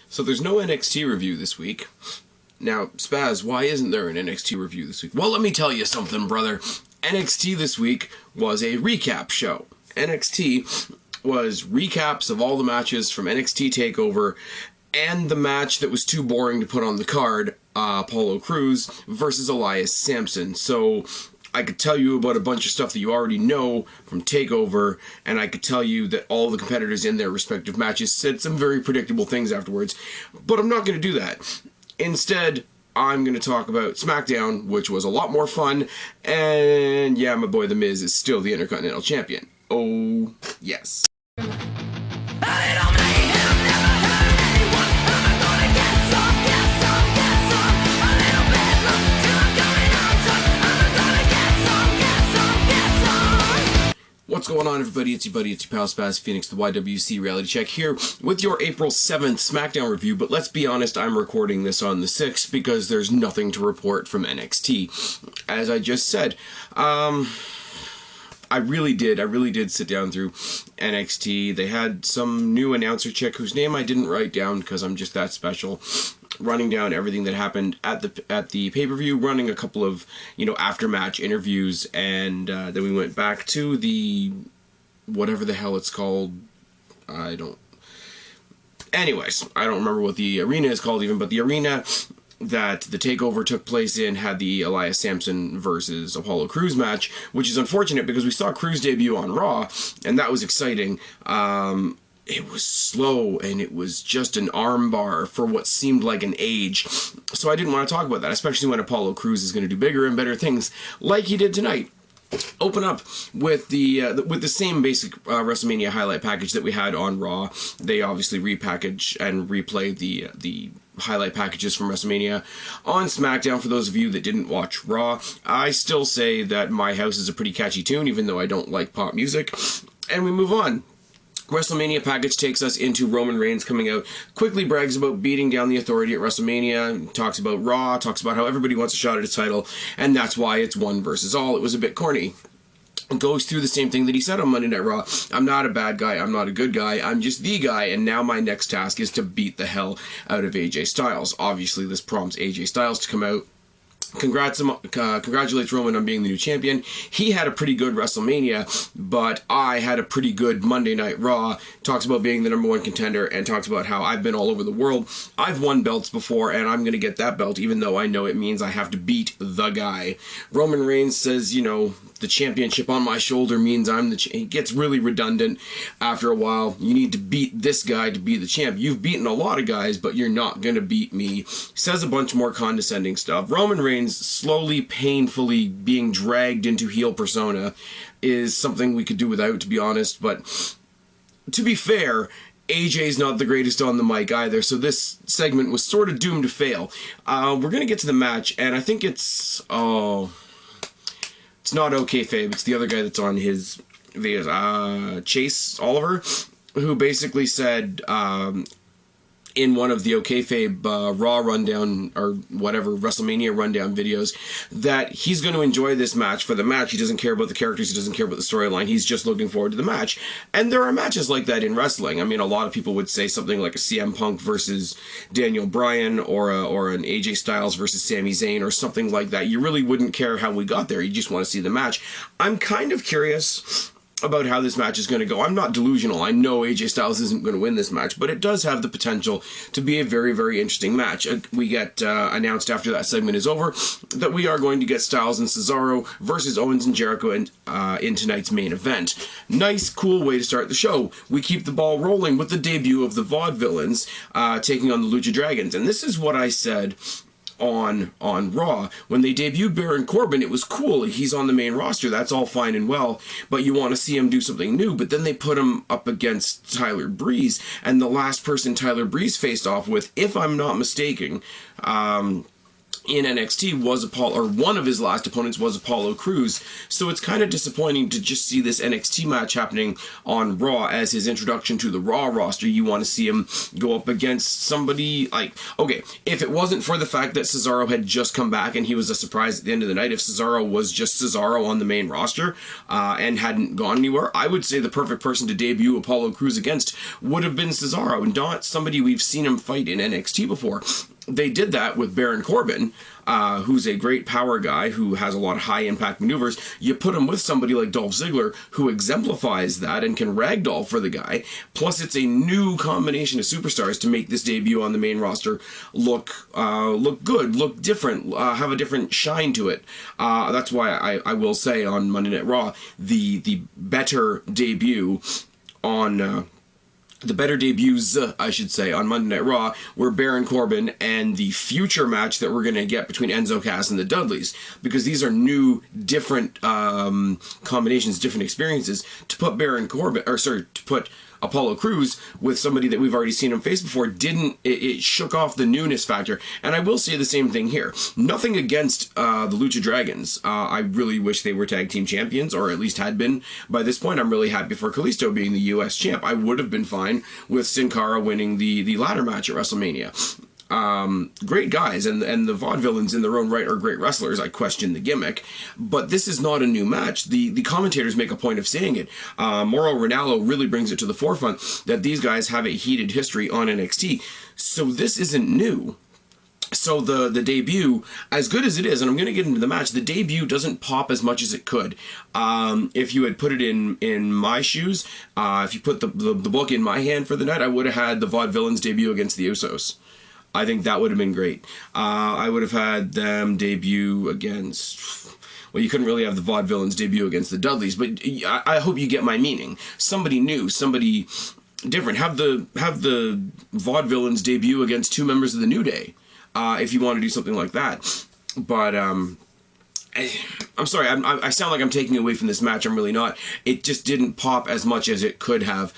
So there's no NXT review this week. Now, Spaz, why isn't there an NXT review this week? Well, let me tell you something, brother. NXT this week was a recap show. NXT was recaps of all the matches from NXT TakeOver and the match that was too boring to put on the card, Apollo Crews versus Elias Samson. So I could tell you about a bunch of stuff that you already know from TakeOver, and I could tell you that all the competitors in their respective matches said some very predictable things afterwards, but I'm not going to do that. Instead, I'm going to talk about SmackDown, which was a lot more fun, and yeah, my boy The Miz is still the Intercontinental Champion. Oh, yes. What's going on, everybody? It's your buddy, it's your pal Spaz Phoenix, the YWC Reality Check here with your April 7th SmackDown review, but let's be honest, I'm recording this on the 6th because there's nothing to report from NXT. As I just said, I really did sit down through NXT. They had some new announcer chick whose name I didn't write down because I'm just that special, running down everything that happened at the pay-per-view, running a couple of, after-match interviews, and then we went back to the, whatever the hell it's called, anyways, I don't remember what the arena is called even, but the arena that the takeover took place in had the Elias Samson versus Apollo Crews match, which is unfortunate because we saw Crews debut on Raw, and that was exciting. It was slow, and it was just an arm bar for what seemed like an age. So I didn't want to talk about that, especially when Apollo Crews is going to do bigger and better things like he did tonight. Open up with the same basic WrestleMania highlight package that we had on Raw. They obviously repackage and replay the highlight packages from WrestleMania on SmackDown for those of you that didn't watch Raw. I still say that My House is a pretty catchy tune, even though I don't like pop music. And we move on. WrestleMania package takes us into Roman Reigns coming out, quickly brags about beating down the Authority at WrestleMania, talks about Raw, talks about how everybody wants a shot at his title, and that's why it's one versus all. It was a bit corny. Goes through the same thing that he said on Monday Night Raw. I'm not a bad guy, I'm not a good guy, I'm just the guy, and now my next task is to beat the hell out of AJ Styles. Obviously, this prompts AJ Styles to come out. Congratulates Roman on being the new champion. He had a pretty good WrestleMania, but I had a pretty good Monday Night Raw. Talks about being the #1 contender and talks about how I've been all over the world. I've won belts before, and I'm going to get that belt, even though I know it means I have to beat the guy. Roman Reigns says, the championship on my shoulder means I'm the champ. It gets really redundant after a while. You need to beat this guy to be the champ. You've beaten a lot of guys, but you're not going to beat me. Says a bunch more condescending stuff. Roman Reigns slowly, painfully being dragged into heel persona is something we could do without, to be honest, but to be fair, AJ's not the greatest on the mic either, so this segment was sort of doomed to fail. We're going to get to the match, and I think it's not kayfabe, it's the other guy that's on his videos, Chase Oliver, who basically said, in one of the kayfabe Raw rundown, or whatever, WrestleMania rundown videos, that he's going to enjoy this match for the match. He doesn't care about the characters, he doesn't care about the storyline, he's just looking forward to the match. And there are matches like that in wrestling. I mean, a lot of people would say something like a CM Punk versus Daniel Bryan, or an AJ Styles versus Sami Zayn, or something like that. You really wouldn't care how we got there, you just want to see the match. I'm kind of curious about how this match is going to go. I'm not delusional. I know AJ Styles isn't going to win this match, but it does have the potential to be a very, very interesting match. We get announced after that segment is over that we are going to get Styles and Cesaro versus Owens and Jericho in tonight's main event. Nice, cool way to start the show. We keep the ball rolling with the debut of the Vaudevillains taking on the Lucha Dragons. And this is what I said on Raw. When they debuted Baron Corbin, it was cool. He's on the main roster. That's all fine and well, but you want to see him do something new. But then they put him up against Tyler Breeze, and the last person Tyler Breeze faced off with, if I'm not mistaken, in NXT was Apollo, or one of his last opponents was Apollo Crews. So it's kind of disappointing to just see this NXT match happening on Raw as his introduction to the Raw roster. You want to see him go up against somebody like, okay, if it wasn't for the fact that Cesaro had just come back and he was a surprise at the end of the night, if Cesaro was just Cesaro on the main roster and hadn't gone anywhere, I would say the perfect person to debut Apollo Crews against would have been Cesaro, and not somebody we've seen him fight in NXT before. They did that with Baron Corbin, who's a great power guy who has a lot of high-impact maneuvers. You put him with somebody like Dolph Ziggler, who exemplifies that and can ragdoll for the guy. Plus, it's a new combination of superstars to make this debut on the main roster look good, look different, have a different shine to it. That's why I will say on Monday Night Raw, the better debut on... the better debuts, I should say, on Monday Night Raw were Baron Corbin and the future match that we're going to get between Enzo Cass and the Dudleys, because these are new, different combinations, different experiences. To put to put Apollo Crews with somebody that we've already seen him face before, it shook off the newness factor. And I will say the same thing here. Nothing against the Lucha Dragons. I really wish they were tag team champions, or at least had been by this point. I'm really happy for Kalisto being the US champ. I would have been fine with Sin Cara winning the ladder match at WrestleMania. Great guys, and the Vaudevillains in their own right are great wrestlers. I question the gimmick, but this is not a new match. The commentators make a point of saying it. Mauro Ranallo really brings it to the forefront that these guys have a heated history on NXT, so this isn't new. So the debut, as good as it is, and I'm going to get into the match, the debut doesn't pop as much as it could. If you had put it in my shoes, if you put the book in my hand for the night, I would have had the Vaudevillains debut against the Usos. I think that would have been great. I would have had them debut against... Well, you couldn't really have the Vaudevillains debut against the Dudleys, but I hope you get my meaning. Somebody new, somebody different. Have the Vaudevillains debut against two members of the New Day, if you want to do something like that. But I'm sorry, I sound like I'm taking away from this match. I'm really not. It just didn't pop as much as it could have.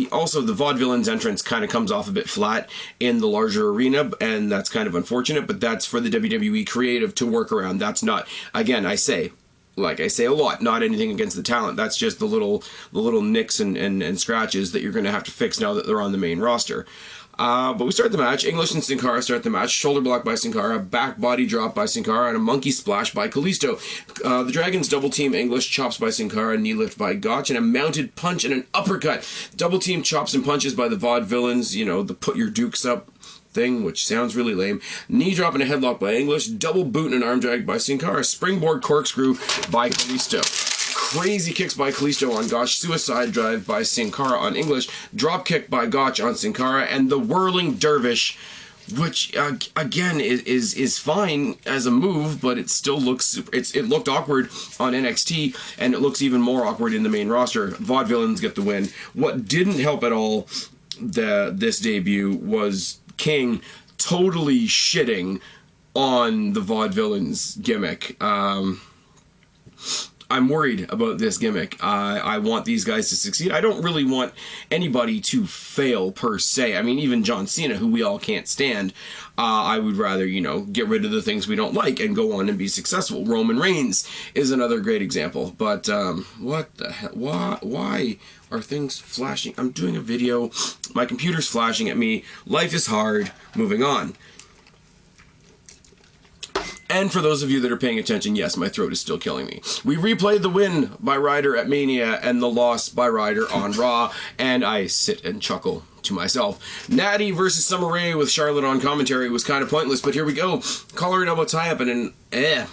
Also, the Vaudevillains entrance kind of comes off a bit flat in the larger arena, and that's kind of unfortunate, but that's for the WWE creative to work around. That's not, again, like I say a lot, not anything against the talent. That's just the little nicks and scratches that you're going to have to fix now that they're on the main roster. But we start the match. English and Sin Cara start the match. Shoulder block by Sin Cara, back body drop by Sin Cara, and a monkey splash by Kalisto. The Dragons double team English, chops by Sin Cara, knee lift by Gotch, and a mounted punch and an uppercut. Double team chops and punches by the Vaudevillains, the put your dukes up thing, which sounds really lame. Knee drop and a headlock by English, double boot and an arm drag by Sin Cara, springboard corkscrew by Kalisto. Crazy kicks by Kalisto on Gotch, suicide drive by Sin Cara on English, drop kick by Gotch on Sin Cara, and the whirling dervish, which again is fine as a move, but it still looks it looked awkward on NXT, and it looks even more awkward in the main roster. Vaudevillains get the win. What didn't help at all this debut was King totally shitting on the Vaudevillains gimmick. I'm worried about this gimmick. I want these guys to succeed. I don't really want anybody to fail, per se. I mean, even John Cena, who we all can't stand, I would rather, get rid of the things we don't like and go on and be successful. Roman Reigns is another great example. But, what the hell? Why are things flashing? I'm doing a video. My computer's flashing at me. Life is hard. Moving on. And for those of you that are paying attention, yes, my throat is still killing me. We replayed the win by Ryder at Mania and the loss by Ryder on Raw, and I sit and chuckle to myself. Natty versus Summer Rae with Charlotte on commentary was kind of pointless, but here we go. Collar and elbow tie-up and an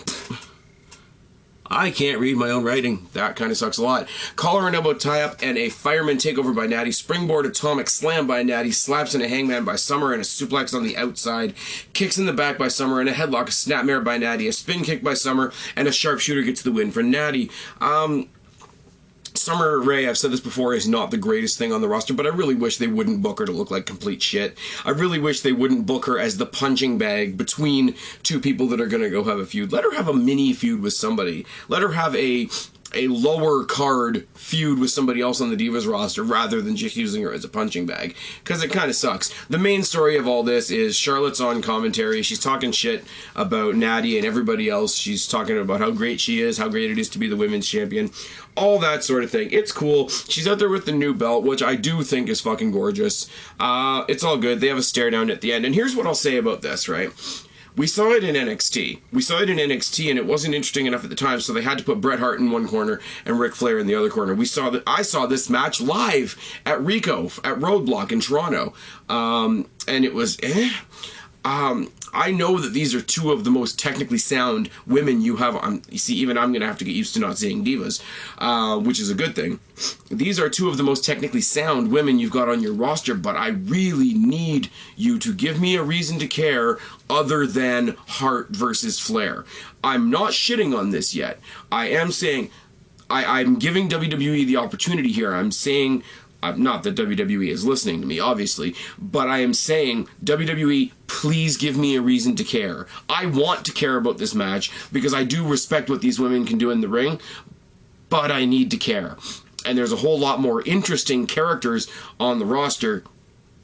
I can't read my own writing. That kind of sucks a lot. Collar and elbow tie-up and a fireman takeover by Natty. Springboard atomic slam by Natty. Slaps in a hangman by Summer and a suplex on the outside. Kicks in the back by Summer and a headlock, a snapmare by Natty. A spin kick by Summer and a sharpshooter gets the win for Natty. Summer Rae, I've said this before, is not the greatest thing on the roster, but I really wish they wouldn't book her to look like complete shit. I really wish they wouldn't book her as the punching bag between two people that are going to go have a feud. Let her have a mini feud with somebody. Let her have a a lower card feud with somebody else on the Divas roster rather than just using her as a punching bag, because it kind of sucks. The main story of all this is Charlotte's on commentary. She's talking shit about Natty and everybody else. She's talking about how great she is, how great it is to be the women's champion, all that sort of thing. It's cool. She's out there with the new belt, which I do think is fucking gorgeous. It's all good. They have a stare down at the end. And here's what I'll say about this, right? We saw it in NXT. And it wasn't interesting enough at the time, so they had to put Bret Hart in one corner and Ric Flair in the other corner. I saw this match live at Rico, at Roadblock in Toronto. And it was, I know that these are two of the most technically sound women you have on. You see, even I'm going to have to get used to not saying divas, which is a good thing. These are two of the most technically sound women you've got on your roster, but I really need you to give me a reason to care other than Hart versus Flair. I'm not shitting on this yet. I am saying, I'm giving WWE the opportunity here. I'm saying, not that WWE is listening to me, obviously, but I am saying, WWE, please give me a reason to care. I want to care about this match because I do respect what these women can do in the ring, but I need to care. And there's a whole lot more interesting characters on the roster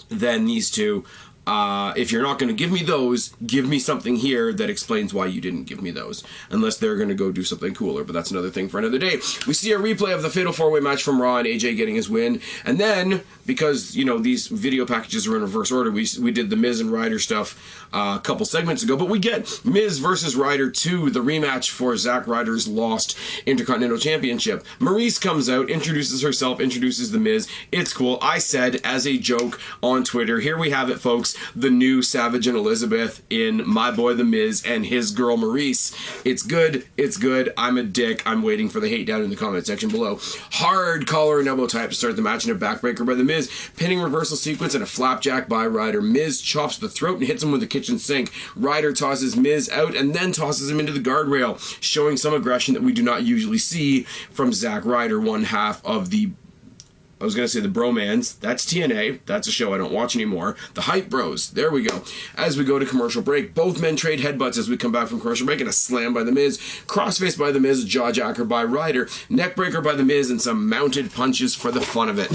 than these two. If you're not going to give me those, give me something here that explains why you didn't give me those. Unless they're going to go do something cooler, but that's another thing for another day. We see a replay of the Fatal 4-Way match from Raw and AJ getting his win. And then, because, you know, these video packages are in reverse order, we did the Miz and Ryder stuff a couple segments ago. But we get Miz versus Ryder 2, the rematch for Zack Ryder's lost Intercontinental Championship. Maryse comes out, introduces herself, introduces the Miz. It's cool. I said, as a joke on Twitter, here we have it, folks. The new Savage and Elizabeth in my boy The Miz and his girl Maryse. It's good. It's good. I'm a dick. I'm waiting for the hate down in the comment section below. Hard collar and elbow type to start the match, and a backbreaker by The Miz. Pinning reversal sequence and a flapjack by Ryder. Miz chops the throat and hits him with a kitchen sink. Ryder tosses Miz out and then tosses him into the guardrail, showing some aggression that we do not usually see from Zack Ryder, one half of the Bromans. That's TNA. That's a show I don't watch anymore. The Hype Bros. There we go. As we go to commercial break, both men trade headbutts as we come back from commercial break, and a slam by The Miz, crossface by The Miz, jawjacker by Ryder, neckbreaker by The Miz, and some mounted punches for the fun of it.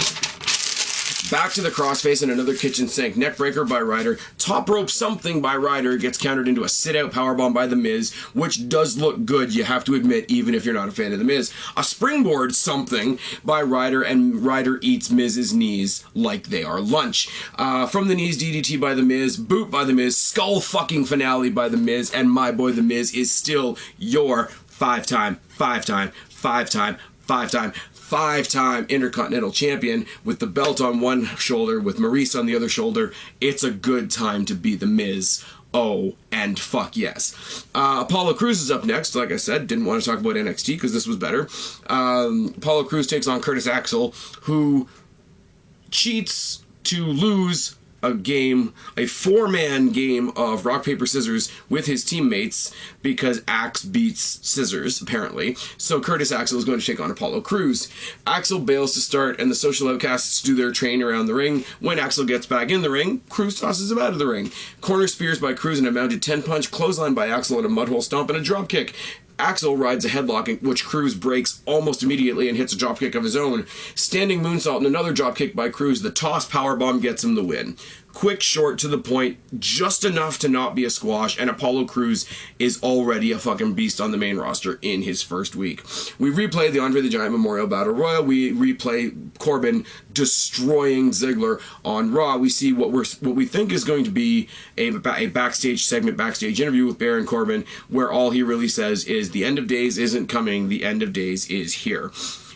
Back to the crossface and another kitchen sink. Neckbreaker by Ryder. Top rope something by Ryder. Gets countered into a sit-out powerbomb by The Miz, which does look good, you have to admit, even if you're not a fan of The Miz. A springboard something by Ryder, and Ryder eats Miz's knees like they are lunch. From the knees, DDT by The Miz. Boot by The Miz. Skull fucking finale by The Miz. And my boy The Miz is still your five-time Intercontinental Champion with the belt on one shoulder, with Maryse on the other shoulder. It's a good time to be The Miz. Oh, and fuck yes. Apollo Crews is up next. Like I said, didn't want to talk about NXT because this was better. Apollo Crews takes on Curtis Axel, who cheats to lose a game, a 4-man game of rock, paper, scissors with his teammates because Axe beats Scissors, apparently. So Curtis Axel is going to take on Apollo Crews. Axel bails to start, and the Social Outcasts do their train around the ring. When Axel gets back in the ring, Crews tosses him out of the ring. Corner spears by Crews and a mounted 10-punch, clothesline by Axel and a mudhole stomp and a dropkick. Axel rides a headlock, which Crews breaks almost immediately and hits a dropkick of his own. Standing moonsault and another dropkick by Crews. The toss powerbomb gets him the win. Quick, short, to the point, just enough to not be a squash, and Apollo Crews is already a fucking beast on the main roster in his first week. We replay the Andre the Giant Memorial Battle Royal. We replay Corbin destroying Ziggler on Raw. We see what we think is going to be a backstage segment, backstage interview with Baron Corbin, where all he really says is the end of days isn't coming, the end of days is here.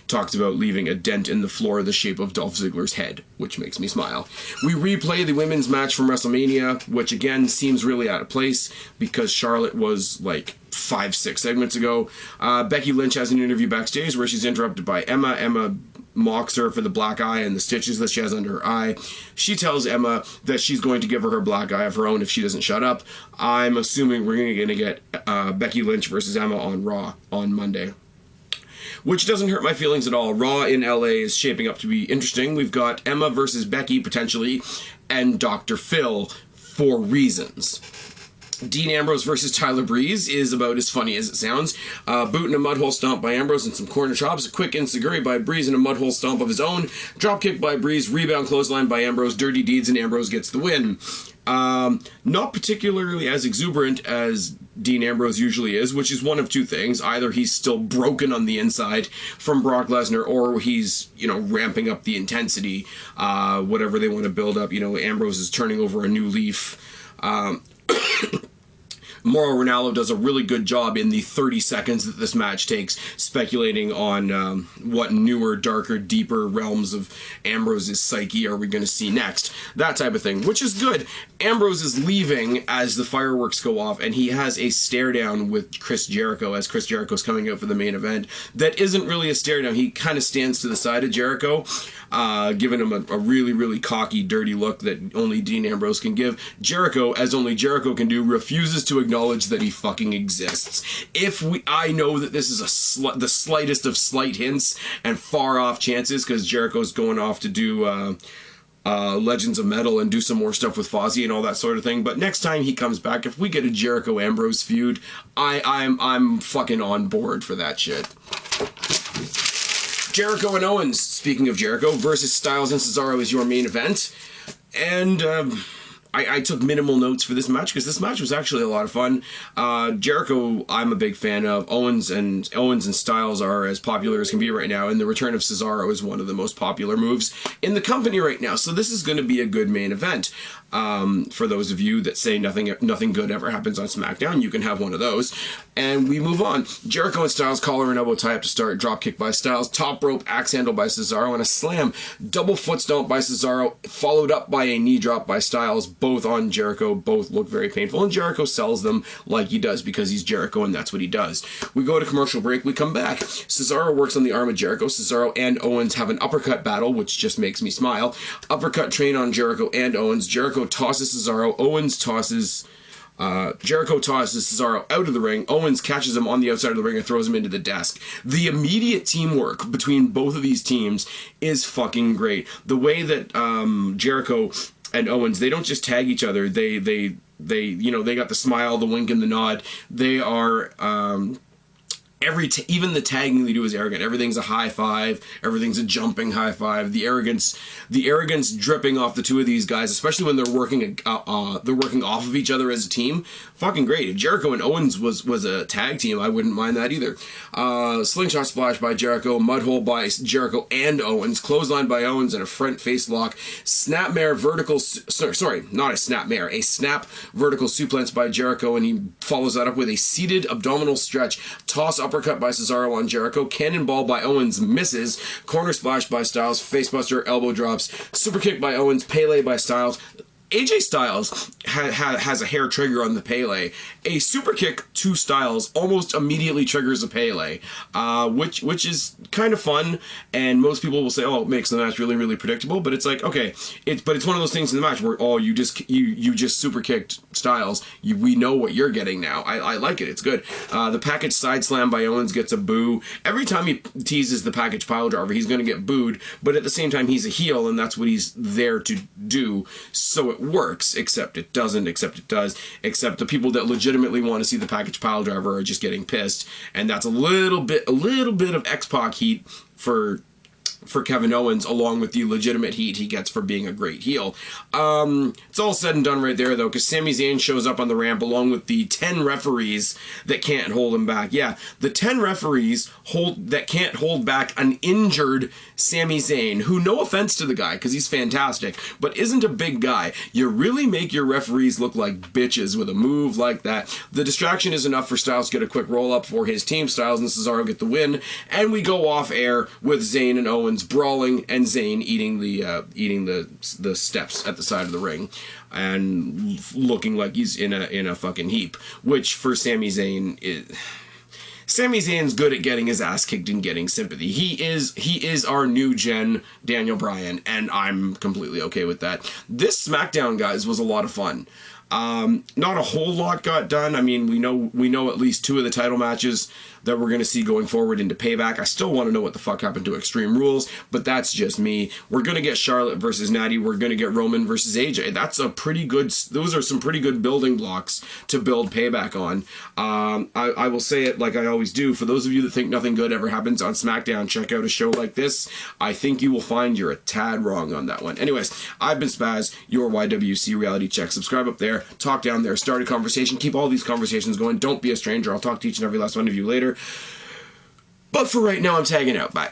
Talks about leaving a dent in the floor the shape of Dolph Ziggler's head, which makes me smile. We replay the women's match from WrestleMania, which again seems really out of place because Charlotte was like 5-6 segments ago. Becky Lynch has an interview backstage where she's interrupted by Emma. Emma mocks her for the black eye and the stitches that she has under her eye. She tells Emma that she's going to give her black eye of her own if she doesn't shut up. I'm assuming we're going to get Becky Lynch versus Emma on Raw on Monday, which doesn't hurt my feelings at all. Raw in LA is shaping up to be interesting. We've got Emma versus Becky, potentially, and Dr. Phil for reasons. Dean Ambrose versus Tyler Breeze is about as funny as it sounds. Boot and a mudhole stomp by Ambrose and some corner chops. A quick enziguri by Breeze and a mudhole stomp of his own. Drop kick by Breeze. Rebound clothesline by Ambrose. Dirty deeds and Ambrose gets the win. Not particularly as exuberant as Dean Ambrose usually is, which is one of two things. Either he's still broken on the inside from Brock Lesnar, or he's, ramping up the intensity, whatever they want to build up. Ambrose is turning over a new leaf. Mauro Ranallo does a really good job in the 30 seconds that this match takes, speculating on what newer, darker, deeper realms of Ambrose's psyche are we going to see next. That type of thing, which is good. Ambrose is leaving as the fireworks go off, and he has a stare down with Chris Jericho as Chris Jericho's coming out for the main event. That isn't really a stare down. He kind of stands to the side of Jericho, giving him a really, really cocky, dirty look that only Dean Ambrose can give. Jericho, as only Jericho can do, refuses to acknowledge that he fucking exists. I know that this is the slightest of slight hints and far off chances, because Jericho's going off to do Legends of Metal and do some more stuff with Fozzy and all that sort of thing. But next time he comes back, if we get a Jericho Ambrose feud, I'm fucking on board for that shit. Jericho and Owens, speaking of Jericho, versus Styles and Cesaro is your main event. And I took minimal notes for this match because this match was actually a lot of fun. Jericho, I'm a big fan of. Owens and Styles are as popular as can be right now, and the return of Cesaro is one of the most popular moves in the company right now. So this is going to be a good main event. For those of you that say nothing good ever happens on SmackDown, you can have one of those. And we move on. Jericho and Styles collar and elbow tie up to start. Drop kick by Styles. Top rope axe handle by Cesaro. And a slam. Double foot stomp by Cesaro. Followed up by a knee drop by Styles. Both on Jericho. Both look very painful. And Jericho sells them like he does because he's Jericho and that's what he does. We go to commercial break. We come back. Cesaro works on the arm of Jericho. Cesaro and Owens have an uppercut battle, which just makes me smile. Uppercut train on Jericho and Owens. Jericho tosses Cesaro. Jericho tosses Cesaro out of the ring. Owens catches him on the outside of the ring and throws him into the desk. The immediate teamwork between both of these teams is fucking great. The way that Jericho and Owens, they don't just tag each other. They got the smile, the wink, and the nod. They are even the tagging they do is arrogant. Everything's a high five. Everything's a jumping high five. The arrogance dripping off the two of these guys, especially when they're working off of each other as a team. Fucking great. If Jericho and Owens was a tag team, I wouldn't mind that either. Slingshot splash by Jericho. Mudhole by Jericho and Owens. Clothesline by Owens and a front face lock. Snapmare vertical. Sorry, not a snapmare. A snap vertical suplex by Jericho, and he follows that up with a seated abdominal stretch. Toss uppercut by Cesaro on Jericho. Cannonball by Owens misses. Corner splash by Styles. Facebuster elbow drops. Super kick by Owens. Pele by Styles. AJ Styles has a hair trigger on the Pele. A super kick to Styles almost immediately triggers a Pele, which is kind of fun. And most people will say, "Oh, it makes the match really, really predictable." But it's like, okay, but it's one of those things in the match where you just super kicked Styles. We know what you're getting now. I like it. It's good. The package side slam by Owens gets a boo. Every time he teases the package pile driver, he's going to get booed. But at the same time, he's a heel, and that's what he's there to do. So it works, except it doesn't, except it does, except the people that legitimately want to see the package pile driver are just getting pissed, and that's a little bit of X-Pac heat for Kevin Owens, along with the legitimate heat he gets for being a great heel. It's all said and done right there, though, because Sami Zayn shows up on the ramp along with the 10 referees that can't hold him back. Yeah, the 10 referees that can't hold back an injured Sami Zayn, who, no offense to the guy, because he's fantastic, but isn't a big guy. You really make your referees look like bitches with a move like that. The distraction is enough for Styles to get a quick roll-up for his team. Styles and Cesaro get the win, and we go off air with Zayn and Owens brawling and Zayn eating the steps at the side of the ring and looking like he's in a fucking heap, which for Sami Zayn is... Sami Zayn's good at getting his ass kicked and getting sympathy. He is our new gen Daniel Bryan, and I'm completely okay with that. This SmackDown, guys, was a lot of fun. Not a whole lot got done. I mean, we know at least 2 of the title matches that we're going to see going forward into Payback. I still want to know what the fuck happened to Extreme Rules, but that's just me. We're going to get Charlotte versus Natty. We're going to get Roman versus AJ. Those are some pretty good building blocks to build Payback on. I will say it like I always do. For those of you that think nothing good ever happens on SmackDown, check out a show like this. I think you will find you're a tad wrong on that one. Anyways, I've been Spaz, your YWC Reality Check. Subscribe up there, talk down there, start a conversation, keep all these conversations going. Don't be a stranger. I'll talk to each and every last one of you later. But for right now, I'm tagging out. Bye.